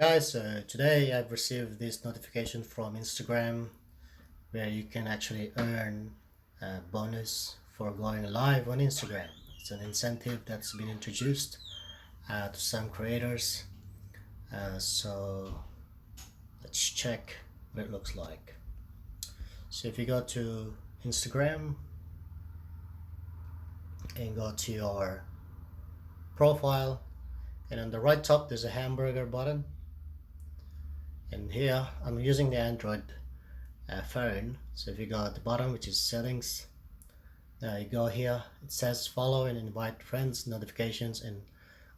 Guys, today I've received this notification from Instagram where you can actually earn a bonus for going live on Instagram. It's an incentive that's been introduced to some creators. So let's check what it looks like. So if you go to Instagram and go to your profile, and on the right top there's a hamburger button. And here I'm using the Android phone. So if you go at the bottom, which is settings, you go here, it says follow and invite friends notifications, and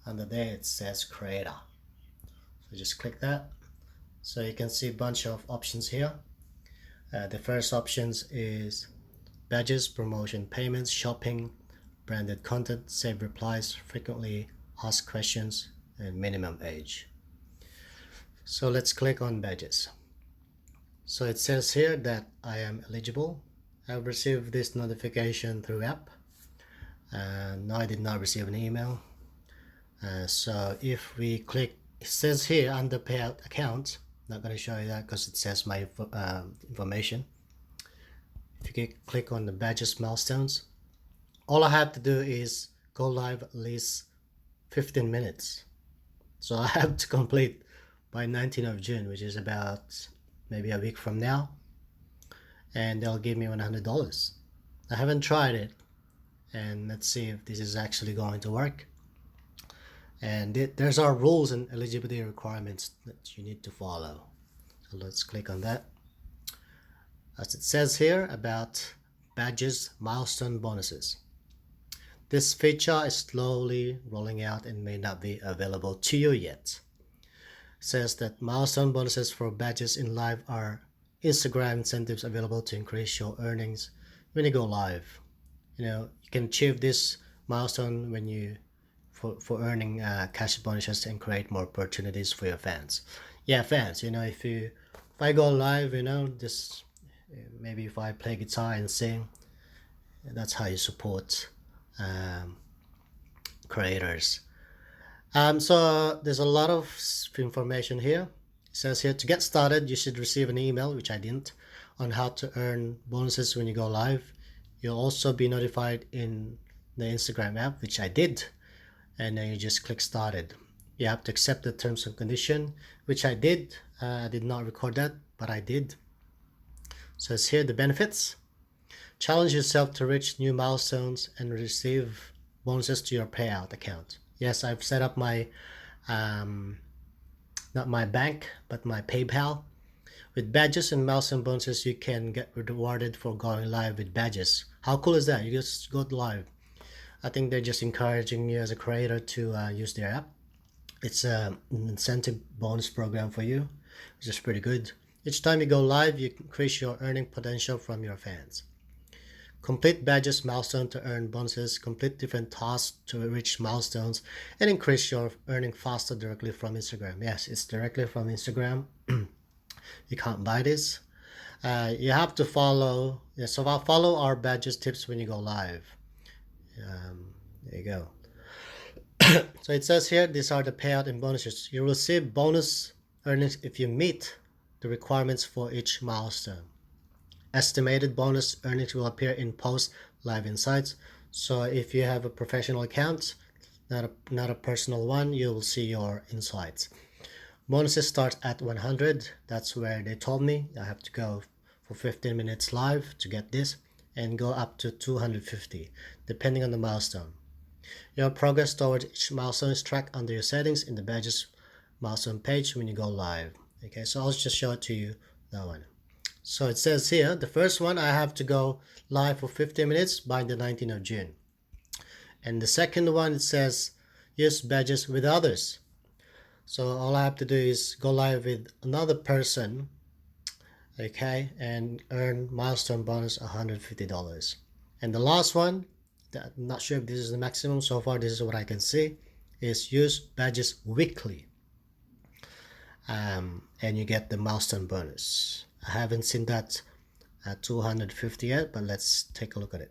under there it says creator. So just click that. So you can see a bunch of options here. The first options is badges, promotion, payments, shopping, branded content, save replies, frequently asked questions, and minimum age. So let's click on badges. So it says here that I am eligible. I've received this notification through app. No, I did not receive an email. So if we click, it says here under payout account. Not going to show you that because it says my information. If you click on the Badges Milestones, all I have to do is go live at least 15 minutes. So I have to complete by 19th of June, which is about maybe a week from now, and they'll give me $100. I haven't tried it, and let's see if this is actually going to work. And there's our rules and eligibility requirements that you need to follow. So let's click on that. As it says here about Badges Milestone Bonuses. This feature is slowly rolling out and may not be available to you yet. It says that milestone bonuses for badges in live are Instagram incentives available to increase your earnings when you go live. You can achieve this milestone when you for earning cash bonuses and create more opportunities for your fans. Yeah, fans. If I go live, this maybe if I play guitar and sing, that's how you support creators. So there's a lot of information here. It says here to get started, you should receive an email, which I didn't, on how to earn bonuses when you go live. You'll also be notified in the Instagram app, which I did, and then you just click started. You have to accept the terms and condition, which I did. I did not record that, but I did. So it's here the benefits. Challenge yourself to reach new milestones and receive bonuses to your payout account. Yes, I've set up my, not my bank, but my PayPal. With badges and milestone bonuses, you can get rewarded for going live with badges. How cool is that? You just go live. I think they're just encouraging you as a creator to use their app. It's an incentive bonus program for you, which is pretty good. Each time you go live, you increase your earning potential from your fans. Complete badges milestone to earn bonuses, complete different tasks to reach milestones, and increase your earning faster directly from Instagram. Yes, it's directly from Instagram. You can't buy this. You have to follow. Yeah, so I'll follow our badges tips when you go live. There you go. So it says here, these are the payout and bonuses. You will receive bonus earnings if you meet the requirements for each milestone. Estimated bonus earnings will appear in post live insights. So if you have a professional account, not a personal one, you will see your insights. Bonuses start at 100. That's where they told me I have to go for 15 minutes live to get this, and go up to 250 depending on the milestone. Your progress towards each milestone is tracked under your settings in the badges milestone page when you go live. Okay, so I'll just show it to you, that one. So it says here, the first one, I have to go live for 15 minutes by the 19th of June. And the second one, it says use badges with others. So all I have to do is go live with another person, okay, and earn milestone bonus $150. And the last one, I'm not sure if this is the maximum. So far, this is what I can see, is use badges weekly. And you get the milestone bonus. I haven't seen that at 250 yet, but let's take a look at it.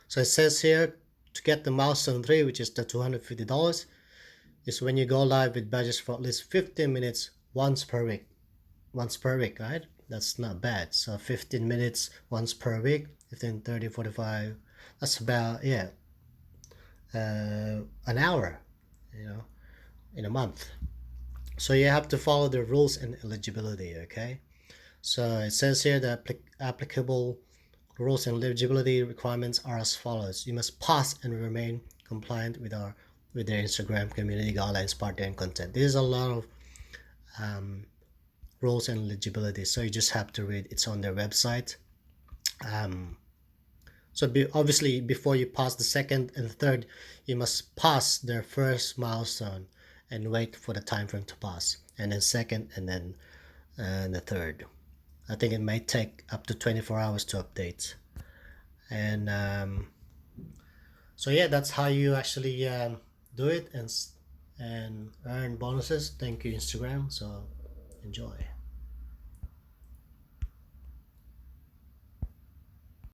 So it says here, to get the milestone 3, which is the $250, is when you go live with Badges for at least 15 minutes once per week. Once per week, right? That's not bad. So 15 minutes once per week, 15, 30, 45. That's about, yeah, an hour, you know, in a month. So you have to follow the rules and eligibility, okay? So it says here that applicable rules and eligibility requirements are as follows. You must pass and remain compliant with their Instagram community guidelines, partner, and content. There's a lot of rules and eligibility, so you just have to read. It's on their website. Obviously, before you pass the second and third, you must pass their first milestone and wait for the time frame to pass, and then second, and then the third. I think it may take up to 24 hours to update. And so yeah, that's how you actually do it and earn bonuses. Thank you, Instagram. So enjoy.